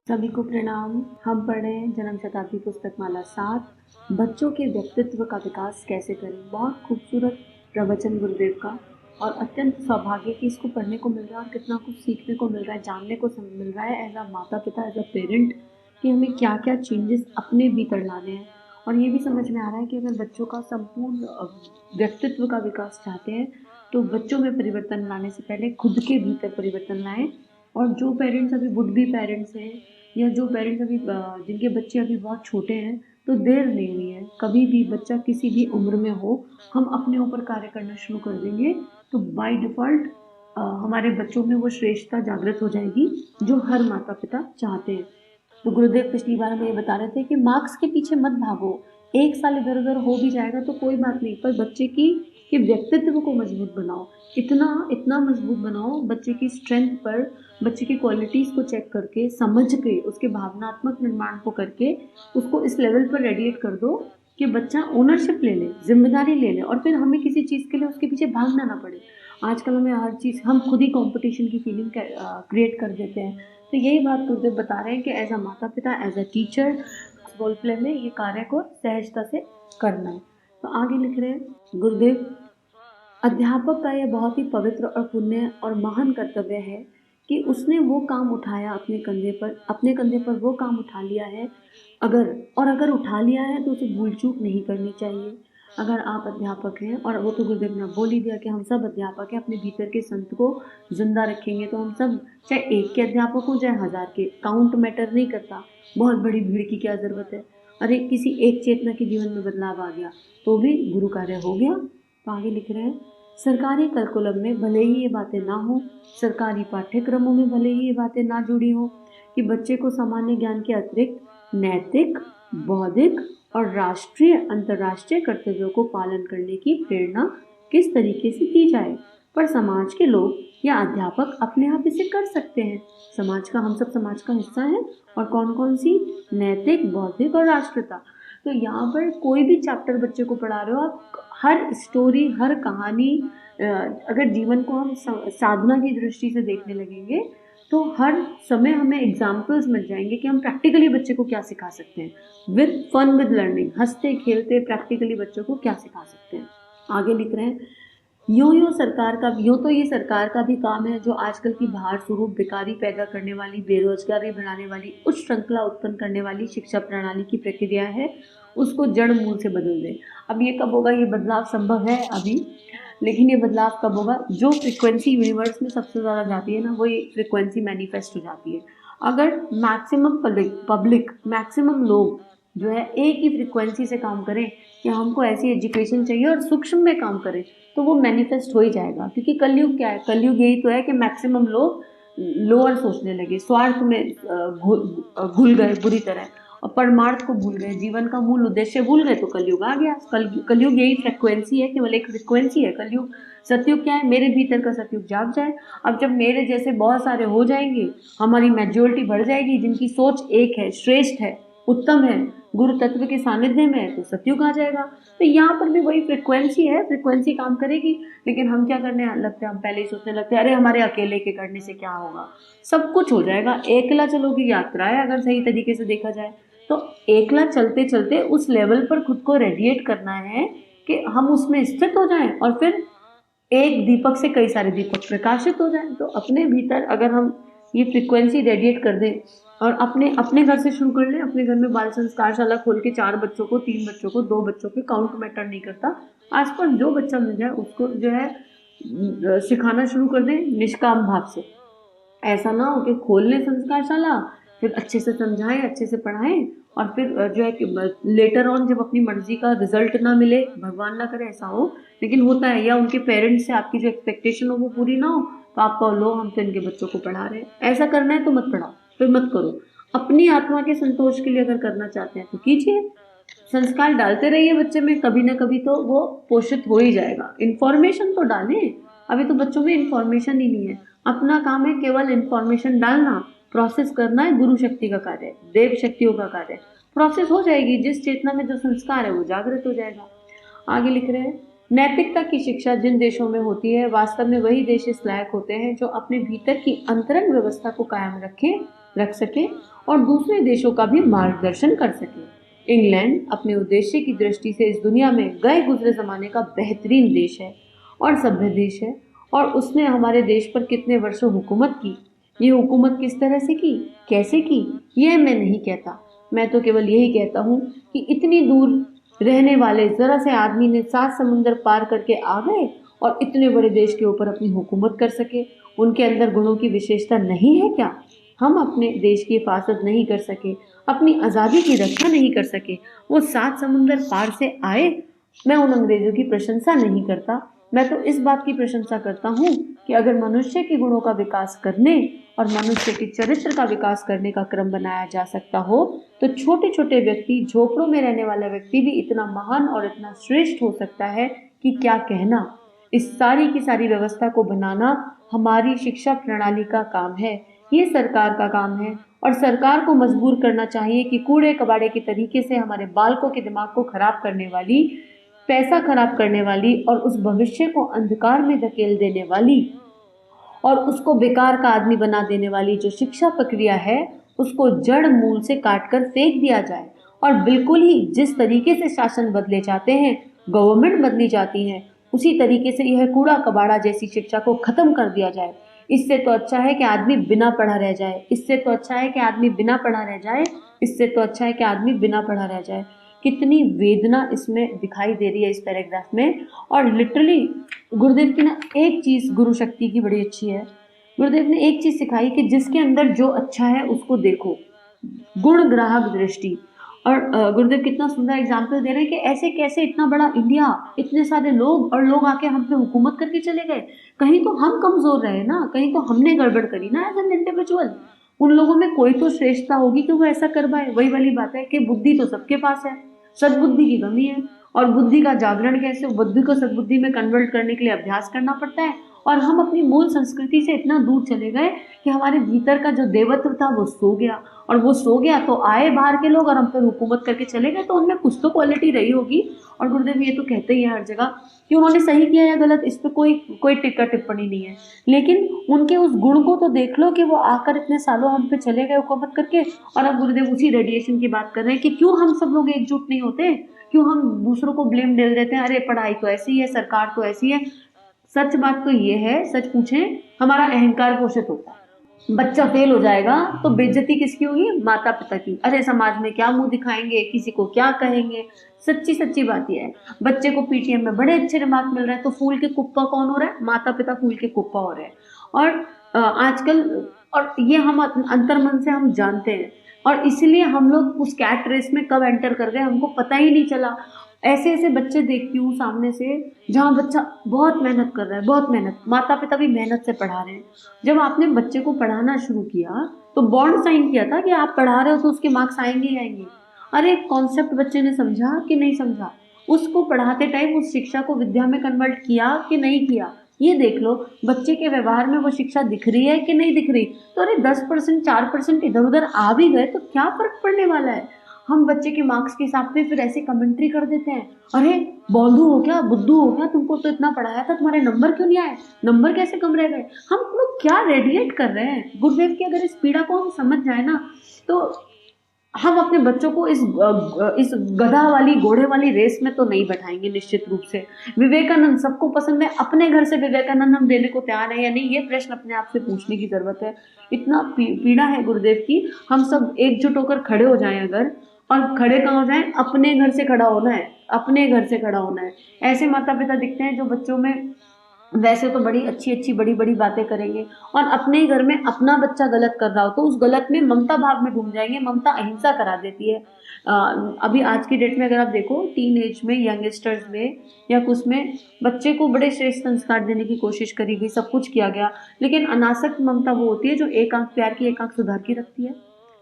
सभी को प्रणाम। हम पढ़ रहे हैं जन्म शताब्दी पुस्तक माला 7, बच्चों के व्यक्तित्व का विकास कैसे करें। बहुत खूबसूरत प्रवचन गुरुदेव का, और अत्यंत सौभाग्य कि इसको पढ़ने को मिल रहा है और कितना कुछ सीखने को मिल रहा है, जानने को मिल रहा है एज अ माता पिता, एज अ पेरेंट, कि हमें क्या क्या चेंजेस अपने भीतर लाने हैं। और ये भी समझ में आ रहा है कि अगर बच्चों का संपूर्ण व्यक्तित्व का विकास चाहते हैं तो बच्चों में परिवर्तन लाने से पहले खुद के भीतर परिवर्तन लाएं। और जो पेरेंट्स अभी वुड बी पेरेंट्स हैं, या जो पेरेंट्स अभी जिनके बच्चे अभी बहुत छोटे हैं, तो देर नहीं हुई है। कभी भी बच्चा किसी भी उम्र में हो, हम अपने ऊपर कार्य करना शुरू कर देंगे तो बाय डिफ़ॉल्ट हमारे बच्चों में वो श्रेष्ठता जागृत हो जाएगी जो हर माता पिता चाहते हैं। तो गुरुदेव पिछली बार हमें ये बता रहे थे कि मार्क्स के पीछे मत भागो। एक साल इधर उधर हो भी जाएगा तो कोई बात नहीं, पर बच्चे की के व्यक्तित्व को मजबूत बनाओ। इतना इतना मजबूत बनाओ बच्चे की स्ट्रेंथ पर, बच्चे की क्वालिटीज़ को चेक करके, समझ के, उसके भावनात्मक निर्माण को करके उसको इस लेवल पर रेडिएट कर दो कि बच्चा ओनरशिप ले ले, जिम्मेदारी ले ले, और फिर हमें किसी चीज़ के लिए उसके पीछे भागना ना पड़े। आजकल हमें हर चीज़, हम खुद ही कंपटीशन की फीलिंग क्रिएट कर देते हैं। तो यही बात गुरुदेव बता रहे हैं कि एज अ माता पिता, as a teacher, role play में ये कार्य को सहजता से करना है। तो आगे लिख रहे हैं गुरुदेव, अध्यापक का यह बहुत ही पवित्र और पुण्य और महान कर्तव्य है कि उसने वो काम उठाया अपने कंधे पर वो काम उठा लिया है। अगर उठा लिया है तो उसे भूल चूक नहीं करनी चाहिए। अगर आप अध्यापक हैं, और वो तो गुरुदेव ने बोल ही दिया कि हम सब अध्यापक हैं, अपने भीतर के संत को जिंदा रखेंगे तो हम सब, चाहे एक के अध्यापक हो चाहे 1000 के, काउंट मैटर नहीं करता। बहुत बड़ी भीड़ की क्या ज़रूरत है। अरे किसी एक चेतना के जीवन में बदलाव आ गया तो भी गुरु कार्य हो गया। तो आगे लिख रहे हैं, सरकारी करिकुलम में भले ही ये बातें ना हो, सरकारी पाठ्यक्रमों में भले ही ये बातें ना जुड़ी हो, कि बच्चे को सामान्य ज्ञान के अतिरिक्त नैतिक, बौद्धिक और राष्ट्रीय अंतर्राष्ट्रीय कर्तव्यों को पालन करने की प्रेरणा किस तरीके से दी जाए। पर समाज के लोग या अध्यापक अपने आप इसे कर सकते हैं। हम सब समाज का हिस्सा हैं। और कौन कौन सी? नैतिक, बौद्धिक और राष्ट्रीयता। तो यहाँ पर कोई भी चैप्टर बच्चे को पढ़ा रहे हो आप, हर स्टोरी, हर कहानी, अगर जीवन को हम साधना की दृष्टि से देखने लगेंगे तो हर समय हमें एग्जाम्पल्स मिल जाएंगे कि हम प्रैक्टिकली बच्चे को क्या सिखा सकते हैं। विद फन, विद लर्निंग, हंसते खेलते प्रैक्टिकली बच्चों को क्या सिखा सकते हैं। आगे लिख रहे हैं, यूं तो ये सरकार का भी काम है जो आजकल की भार स्वरूप बेकारी पैदा करने वाली, बेरोजगारी बढ़ाने वाली, उच्च श्रृंखला उत्पन्न करने वाली शिक्षा प्रणाली की प्रक्रिया है, उसको जड़ मूल से बदल दे। अब ये कब होगा? ये बदलाव संभव है अभी, लेकिन ये बदलाव कब होगा? जो फ्रिक्वेंसी यूनिवर्स में सबसे ज़्यादा जाती है ना, वो ये फ्रिक्वेंसी मैनिफेस्ट हो जाती है। अगर मैक्सिमम लोग जो है एक ही फ्रिक्वेंसी से काम करें कि हमको ऐसी एजुकेशन चाहिए और सूक्ष्म में काम करें, तो वो मैनिफेस्ट हो ही जाएगा। क्योंकि कलयुग क्या है? कलयुग यही तो है कि मैक्सिमम लोग लोअर सोचने लगे, स्वार्थ में घुल गए बुरी तरह, और परमार्थ को भूल गए, जीवन का मूल उद्देश्य भूल गए, तो कलयुग आ गया। कलयुग यही फ्रिक्वेंसी है, केवल एक फ्रिक्वेंसी है कलयुग। सतयुग क्या है? मेरे भीतर का सतयुग जाग जाए। अब जब मेरे जैसे बहुत सारे हो जाएंगे, हमारी मेजोरिटी बढ़ जाएगी, जिनकी सोच एक है, श्रेष्ठ है, उत्तम है, गुरु तत्व के सानिध्य में है, तो सतयुग आ जाएगा। तो यहाँ पर भी वही फ्रिक्वेंसी है, फ्रिक्वेंसी काम करेगी। लेकिन हम क्या करने लगते हैं? हम पहले ही सोचने लगते हैं अरे हमारे अकेले के करने से क्या होगा, सब कुछ हो जाएगा। एकला चलो की यात्रा है अगर सही तरीके से देखा जाए तो। एकला चलते चलते उस लेवल पर खुद को रेडिएट करना है कि हम उसमें स्थित हो जाएं, और फिर एक दीपक से कई सारे दीपक प्रकाशित हो जाएं। तो अपने भीतर अगर हम ये फ्रिक्वेंसी रेडिएट कर दें, और अपने अपने घर से शुरू कर लें, अपने घर में बाल संस्कारशाला खोल के 4 बच्चों को, 3 बच्चों को, 2 बच्चों के, काउंट मैटर नहीं करता, आसपास जो बच्चा मिल जाए उसको जो है सिखाना शुरू कर दें निष्काम भाव से। ऐसा ना हो कि खोल लें संस्कारशाला, फिर अच्छे से समझाएं, अच्छे से पढ़ाएं, और फिर जो है कि लेटर ऑन जब अपनी मर्जी का रिजल्ट ना मिले, भगवान ना करे ऐसा हो, लेकिन होता है, या उनके पेरेंट्स से आपकी जो एक्सपेक्टेशन हो वो पूरी ना हो, तो आप कहो लो हम तो इनके बच्चों को पढ़ा रहे हैं। ऐसा करना है तो मत पढ़ाओ, फिर मत करो। अपनी आत्मा के संतोष के लिए अगर करना चाहते हैं तो कीजिए। संस्कार डालते रहिए बच्चे में, कभी ना कभी तो वो पोषित हो ही जाएगा। इन्फॉर्मेशन तो डालें, अभी तो बच्चों में इन्फॉर्मेशन ही नहीं है। अपना काम है केवल इन्फॉर्मेशन डालना, प्रोसेस करना है गुरु शक्ति का कार्य, देव शक्तियों का कार्य। प्रोसेस हो जाएगी, जिस चेतना में जो संस्कार है वो जागृत हो जाएगा। आगे लिख रहे हैं, नैतिकता की शिक्षा जिन देशों में होती है, वास्तव में वही देश इस लायक होते हैं जो अपने भीतर की अंतरंग व्यवस्था को कायम रखें, रख सके और दूसरे देशों का भी मार्गदर्शन कर सके। इंग्लैंड अपने उद्देश्य की दृष्टि से इस दुनिया में गए गुजरे जमाने का बेहतरीन देश है और सभ्य देश है, और उसने हमारे देश पर कितने वर्षों हुकूमत की। ये हुकूमत किस तरह से की, कैसे की, यह मैं नहीं कहता। मैं तो केवल यही कहता हूँ कि इतनी दूर रहने वाले जरा से आदमी ने 7 समुंदर पार करके आ गए और इतने बड़े देश के ऊपर अपनी हुकूमत कर सके। उनके अंदर गुणों की विशेषता नहीं है क्या? हम अपने देश की हिफाजत नहीं कर सके, अपनी आज़ादी की रक्षा नहीं कर सके, वो 7 समुंदर पार से आए। मैं उन अंग्रेजों की प्रशंसा नहीं करता, मैं तो इस बात की प्रशंसा करता हूँ कि अगर मनुष्य के गुणों का विकास करने और मनुष्य के चरित्र का विकास करने का क्रम बनाया जा सकता हो तो छोटे छोटे व्यक्ति, झोपड़ों में रहने वाला व्यक्ति भी इतना महान और इतना श्रेष्ठ हो सकता है कि क्या कहना। इस सारी की सारी व्यवस्था को बनाना हमारी शिक्षा प्रणाली का काम है, ये सरकार का काम है। और सरकार को मजबूर करना चाहिए कि कूड़े कबाड़े के तरीके से हमारे बालकों के दिमाग को खराब करने वाली, पैसा खराब करने वाली और उस भविष्य को अंधकार में धकेल देने वाली और उसको बेकार का आदमी बना देने वाली जो शिक्षा प्रक्रिया है, उसको जड़ मूल से काट कर फेंक दिया जाए। और बिल्कुल ही जिस तरीके से शासन बदले जाते हैं, गवर्नमेंट बदली जाती है, उसी तरीके से यह कूड़ा कबाड़ा जैसी शिक्षा को खत्म कर दिया जाए। इससे तो अच्छा है कि आदमी बिना पढ़ा रह जाए, इससे तो अच्छा है कि आदमी बिना पढ़ा रह जाए, इससे तो अच्छा है कि आदमी बिना पढ़ा रह जाए। कितनी वेदना इसमें दिखाई दे रही है इस पैराग्राफ में। और लिटरली गुरुदेव की ना एक चीज़ गुरु शक्ति की बड़ी अच्छी है। गुरुदेव ने एक चीज़ सिखाई कि जिसके अंदर जो अच्छा है उसको देखो, गुण ग्राहक दृष्टि। और गुरुदेव कितना सुंदर एग्जाम्पल दे रहे हैं कि ऐसे कैसे इतना बड़ा इंडिया, इतने सारे लोग, और लोग आके हम पे हुकूमत करके चले गए। कहीं तो हम कमजोर रहे ना, कहीं तो हमने गड़बड़ करी ना एज एन इंडिविजुअल। उन लोगों में कोई तो श्रेष्ठता होगी कि वो ऐसा कर पाए। वही वाली बात है कि बुद्धि तो सबके पास है, सद्बुद्धि की कमी है। और बुद्धि का जागरण कैसे, बुद्धि को सद्बुद्धि में कन्वर्ट करने के लिए अभ्यास करना पड़ता है। और हम अपनी मूल संस्कृति से इतना दूर चले गए कि हमारे भीतर का जो देवत्व था वो सो गया, और वो सो गया तो आए बाहर के लोग और हम पर हुकूमत करके चले गए। तो उनमें कुछ तो क्वालिटी रही होगी। और गुरुदेव ये तो कहते ही है हर जगह कि उन्होंने सही किया या गलत, इस पर कोई कोई टिक्का टिप्पणी नहीं है, लेकिन उनके उस गुण को तो देख लो कि वो आकर इतने सालों हम पे चले गए हुकूमत करके। और अब गुरुदेव उसी रेडिएशन की बात कर रहे हैं कि क्यों हम सब लोग एकजुट नहीं होते, क्यों हम दूसरों को ब्लेम डाल देते हैं, अरे पढ़ाई तो ऐसी है, सरकार तो ऐसी है। सच बात तो ये है, सच पूछें, हमारा अहंकार पोषित होता है। बच्चा फेल हो जाएगा तो बेइज्जती किसकी होगी? माता पिता की। अरे समाज में क्या मुंह दिखाएंगे, किसी को क्या कहेंगे। सच्ची सच्ची बात यह है। बच्चे को पीटीएम में बड़े अच्छे मार्क्स मिल रहे हैं तो फूल के कुप्पा कौन हो रहा है? माता पिता फूल के कुप्पा हो रहे हैं। और आजकल, और ये हम अंतर्मन से हम जानते हैं, और इसलिए हम लोग उस कैट रेस में कब एंटर कर गए हमको पता ही नहीं चला। ऐसे ऐसे बच्चे देखती हूँ सामने से जहाँ बच्चा बहुत मेहनत कर रहा है, बहुत मेहनत, माता पिता भी मेहनत से पढ़ा रहे हैं। जब आपने बच्चे को पढ़ाना शुरू किया तो बॉन्ड साइन किया था कि आप पढ़ा रहे हो तो उसके मार्क्स आएंगे ही आएंगे। अरे कॉन्सेप्ट बच्चे ने समझा कि नहीं समझा? उसको पढ़ाते टाइम उस शिक्षा को विद्या में कन्वर्ट किया कि नहीं किया? ये देख लो, बच्चे के व्यवहार में वो शिक्षा दिख रही है कि नहीं दिख रही। तो अरे 10%, 4% इधर उधर आ भी गए तो क्या फर्क पड़ने वाला है? हम बच्चे के मार्क्स के हिसाब से फिर ऐसे कमेंट्री कर देते हैं, अरे बौद्धू हो क्या, बुद्धू हो क्या, तुमको तो इतना पढ़ाया था, तुम्हारे नंबर क्यों नहीं आए, नंबर कैसे कम रह गए। हम लोग क्या रेडिएट कर रहे हैं? गुरुदेव की अगर इस पीड़ा को हम समझ जाए ना तो हम अपने बच्चों को इस गधा वाली घोड़े वाली रेस में तो नहीं बैठाएंगे निश्चित रूप से। विवेकानंद सबको पसंद है, अपने घर से विवेकानंद हम देने को तैयार है या नहीं, ये प्रश्न अपने आप से पूछने की जरूरत है। इतना पीड़ा है गुरुदेव की, हम सब एकजुट होकर खड़े हो जाएं अगर, और खड़े कहाँ हो जाएं? अपने घर से खड़ा होना है, अपने घर से खड़ा होना है। ऐसे माता पिता दिखते हैं जो बच्चों में वैसे तो बड़ी अच्छी अच्छी बड़ी बड़ी बातें करेंगे, और अपने ही घर में अपना बच्चा गलत कर रहा हो तो उस गलत में ममता भाव में डूब जाएंगे। ममता अहिंसा करा देती है। अभी आज की डेट में अगर आप देखो, टीन एज में, यंगस्टर्स में या कुछ में बच्चे को बड़े श्रेष्ठ संस्कार देने की कोशिश करी गई, सब कुछ किया गया, लेकिन अनासक्त ममता वो होती है जो एक आंख प्यार की एक आंख सुधार की रखती है,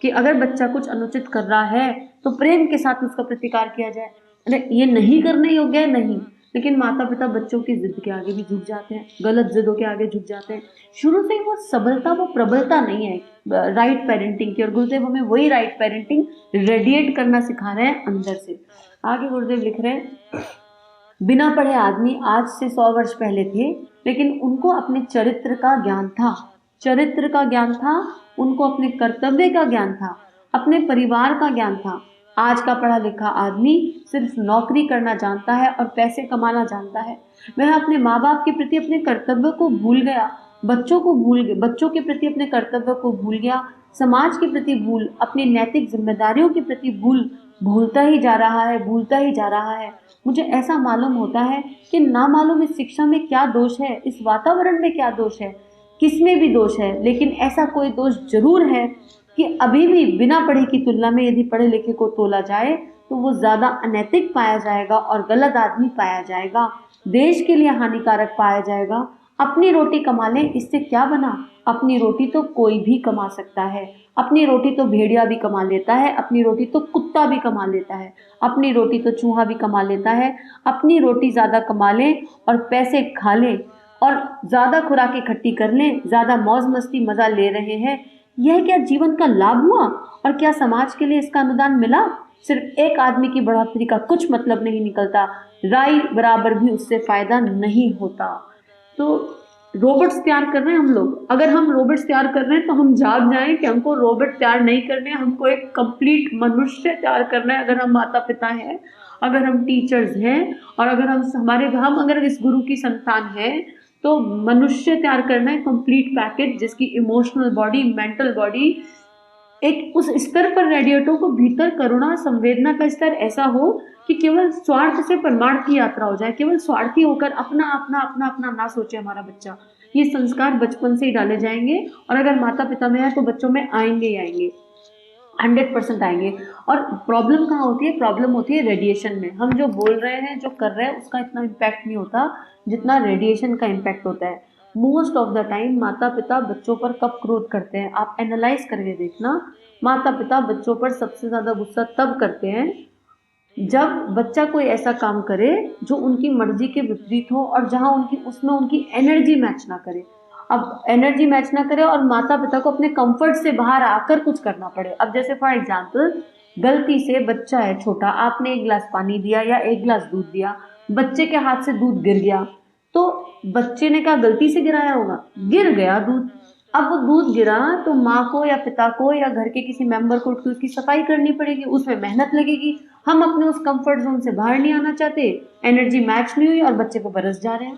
कि अगर बच्चा कुछ अनुचित कर रहा है तो प्रेम के साथ उसका प्रतिकार किया जाए। अरे ये नहीं करने योग्य है, नहीं, लेकिन माता पिता बच्चों की जिद के आगे भी झुक जाते हैं, गलत जिदों के आगे झुक जाते हैं। शुरू से ही वो सबलता, वो प्रबलता नहीं है राइट पेरेंटिंग की, और गुरुदेव हमें वही राइट पेरेंटिंग रेडिएट करना सिखा रहे हैं अंदर से। आगे गुरुदेव लिख रहे हैं, बिना पढ़े आदमी आज से 100 वर्ष पहले थे, लेकिन उनको अपने चरित्र का ज्ञान था। चरित्र का ज्ञान था, उनको अपने कर्तव्य का ज्ञान था, अपने परिवार का ज्ञान था। आज का पढ़ा लिखा आदमी सिर्फ नौकरी करना जानता है और पैसे कमाना जानता है। वह अपने माँ बाप के प्रति अपने कर्तव्य को भूल गया, बच्चों के प्रति अपने कर्तव्य को भूल गया, समाज के प्रति भूल, अपनी नैतिक जिम्मेदारियों के प्रति भूलता ही जा रहा है, भूलता ही जा रहा है। मुझे ऐसा मालूम होता है कि ना मालूम इस शिक्षा में क्या दोष है, इस वातावरण में क्या दोष है, किसमें भी दोष है, लेकिन ऐसा कोई दोष जरूर है कि अभी भी बिना पढ़े की तुलना में यदि पढ़े लिखे को तोला जाए तो वो ज़्यादा अनैतिक पाया जाएगा और गलत आदमी पाया जाएगा, देश के लिए हानिकारक पाया जाएगा। अपनी रोटी कमा लें, इससे क्या बना? अपनी रोटी तो कोई भी कमा सकता है, अपनी रोटी तो भेड़िया भी कमा लेता है, अपनी रोटी तो कुत्ता भी कमा लेता है, अपनी रोटी तो चूहा भी कमा लेता है। अपनी रोटी ज़्यादा कमा लें और पैसे खा लें और ज़्यादा खुराक इकट्ठी कर लें, ज़्यादा मौज मस्ती मज़ा ले रहे हैं, यह क्या जीवन का लाभ हुआ? और क्या समाज के लिए इसका अनुदान मिला? सिर्फ एक आदमी की बढ़ोतरी का कुछ मतलब नहीं निकलता, राई बराबर भी उससे फायदा नहीं होता। तो रोबोट्स तैयार कर रहे हैं हम लोग। अगर हम रोबोट्स तैयार कर रहे हैं तो हम जाग जाएं कि हमको रोबोट तैयार नहीं करने, हमको एक कंप्लीट मनुष्य तैयार करना है। अगर हम माता पिता हैं, अगर हम टीचर्स हैं और अगर हम अगर इस गुरु की संतान है तो मनुष्य तैयार करना है, कंप्लीट पैकेज, जिसकी इमोशनल बॉडी, मेंटल बॉडी एक उस स्तर पर रेडिएटो को भीतर करुणा संवेदना का स्तर ऐसा हो कि केवल स्वार्थ से परमार्थ की यात्रा हो जाए, केवल स्वार्थी होकर अपना अपना अपना अपना ना सोचे हमारा बच्चा। ये संस्कार बचपन से ही डाले जाएंगे और अगर माता पिता में है तो बच्चों में आएंगे ही आएंगे, 100% आएंगे। और प्रॉब्लम कहाँ होती है? प्रॉब्लम होती है रेडिएशन में। हम जो बोल रहे हैं, जो कर रहे हैं, उसका इतना इम्पैक्ट नहीं होता जितना रेडिएशन का इम्पैक्ट होता है। मोस्ट ऑफ द टाइम माता पिता बच्चों पर कब क्रोध करते हैं? आप एनालाइज करके देखना, माता पिता बच्चों पर सबसे ज़्यादा गुस्सा तब करते हैं जब बच्चा कोई ऐसा काम करे जो उनकी मर्जी के विपरीत हो और जहां उसमें उनकी एनर्जी मैच ना करे। अब एनर्जी मैच ना करे और माता पिता को अपने कंफर्ट से बाहर आकर कुछ करना पड़े। अब जैसे फॉर एग्जांपल, गलती से बच्चा है छोटा, आपने एक गिलास पानी दिया या एक गिलास दूध दिया, बच्चे के हाथ से दूध गिर गया, तो बच्चे ने क्या गलती से गिराया होगा? गिर गया दूध। अब वो दूध गिरा तो माँ को या पिता को या घर के किसी मेंबर को उसकी सफाई करनी पड़ेगी, उसमें मेहनत लगेगी। हम अपने उस कंफर्ट जोन से बाहर नहीं आना चाहते, एनर्जी मैच नहीं हुई और बच्चे को बरस जा रहे हैं।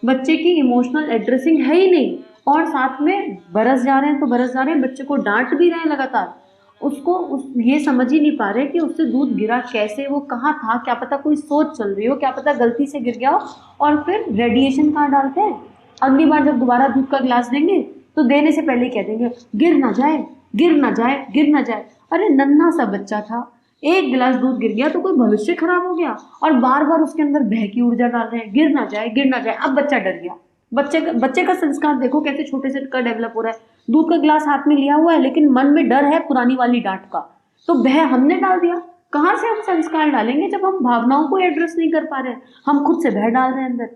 बच्चे की इमोशनल एड्रेसिंग है ही नहीं और साथ में बरस जा रहे हैं तो बरस जा रहे हैं, बच्चे को डांट भी रहे हैं लगातार। ये समझ ही नहीं पा रहे कि उससे दूध गिरा कैसे, वो कहाँ था, क्या पता कोई सोच चल रही हो, क्या पता गलती से गिर गया हो। और फिर रेडिएशन कहाँ डालते हैं? अगली बार जब दोबारा दूध का गिलास देंगे तो देने से पहले कह देंगे गिर ना जाए, गिर ना जाए, गिर ना जाए। अरे नन्हा सा बच्चा था, एक गिलास दूध गिर गया तो कोई भविष्य खराब हो गया? और बार बार उसके अंदर भय की ऊर्जा डाल रहे हैं, गिर ना जाए, गिर ना जाए। अब बच्चा डर गया। बच्चे का संस्कार देखो कैसे छोटे से का डेवलप हो रहा है। दूध का गिलास हाथ में लिया हुआ है लेकिन मन में डर है पुरानी वाली डांट का, तो भय हमने डाल दिया। कहाँ से हम संस्कार डालेंगे जब हम भावनाओं को एड्रेस नहीं कर पा रहे हैं? हम खुद से भय डाल रहे हैं अंदर।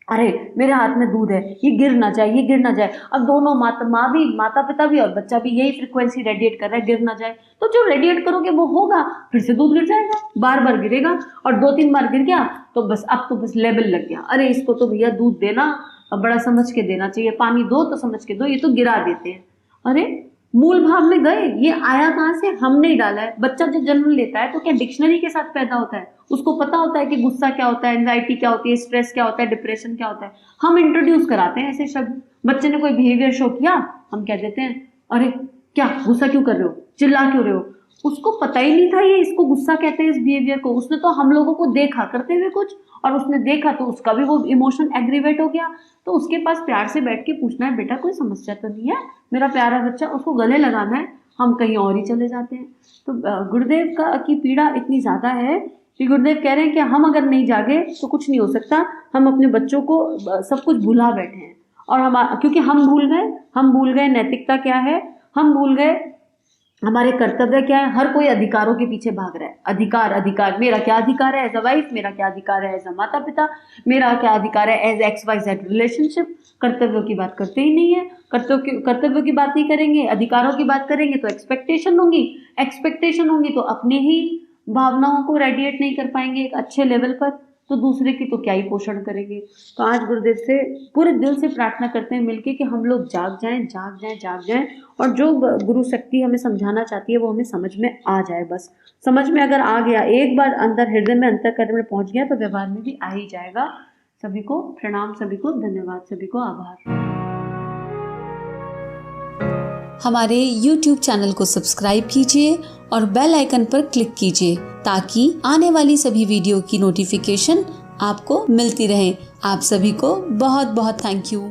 अरे मेरे हाथ में दूध है, ये गिर ना जाए, ये गिर ना जाए। अब दोनों माता पिता भी और बच्चा भी यही फ्रिक्वेंसी रेडिएट कर रहा है, गिर ना जाए। तो जो रेडिएट करोगे वो होगा, फिर से दूध गिर जाएगा, बार बार गिरेगा और 2-3 बार गिर गया तो बस अब तो बस लेवल लग गया। अरे इसको तो भैया दूध देना बड़ा समझ के देना चाहिए, पानी दो तो समझ के दो, ये तो गिरा देते हैं। अरे मूल भाव में गए, ये आया कहाँ से? हमने ही डाला है। बच्चा जब जन्म लेता है तो क्या डिक्शनरी के साथ पैदा होता है? उसको पता होता है कि गुस्सा क्या होता है, एंजाइटी क्या होती है, स्ट्रेस क्या होता है, डिप्रेशन क्या होता है? हम इंट्रोड्यूस कराते हैं ऐसे शब्द। बच्चे ने कोई बिहेवियर शो किया, हम कह देते हैं अरे क्या गुस्सा क्यों कर रहे हो, चिल्ला क्यों रहे हो? उसको पता ही नहीं था ये इसको गुस्सा कहते हैं, इस बिहेवियर को। उसने तो हम लोगों को देखा करते हुए कुछ, और उसने देखा तो उसका भी वो इमोशन एग्रीवेट हो गया। तो उसके पास प्यार से बैठ के पूछना है, बेटा कोई समस्या तो नहीं है, मेरा प्यारा बच्चा, उसको गले लगाना है। हम कहीं और ही चले जाते हैं। तो गुरुदेव की पीड़ा इतनी ज़्यादा है कि गुरुदेव कह रहे हैं कि हम अगर नहीं जागे तो कुछ नहीं हो सकता। हम अपने बच्चों को सब कुछ भुला बैठे हैं और क्योंकि हम भूल गए नैतिकता क्या है, हम भूल गए हमारे कर्तव्य क्या है। हर कोई अधिकारों के पीछे भाग रहा है। अधिकार, मेरा क्या अधिकार है एज अ वाइफ, मेरा क्या अधिकार है एज अ माता पिता, मेरा क्या अधिकार है एज XYZ रिलेशनशिप। कर्तव्यों की बात करते ही नहीं है। कर्तव्य की बात नहीं करेंगे, अधिकारों की बात करेंगे तो एक्सपेक्टेशन होंगी तो अपने ही भावनाओं को रेडिएट नहीं कर पाएंगे एक अच्छे लेवल पर। तो दूसरे की तो क्या ही पोषण करेंगे। तो आज गुरुदेव से पूरे दिल से प्रार्थना करते हैं मिलके कि हम लोग जाग जाएं और जो गुरु शक्ति हमें समझाना चाहती है वो हमें समझ में आ जाए। बस समझ में अगर आ गया, एक बार अंदर हृदय में अंतःकरण में पहुंच गया तो व्यवहार में भी आ ही जाएगा। सभी को प्रणाम, सभी को धन्यवाद, सभी को आभार। हमारे YouTube चैनल को सब्सक्राइब कीजिए और बेल आइकन पर क्लिक कीजिए ताकि आने वाली सभी वीडियो की नोटिफिकेशन आपको मिलती रहे। आप सभी को बहुत बहुत थैंक यू।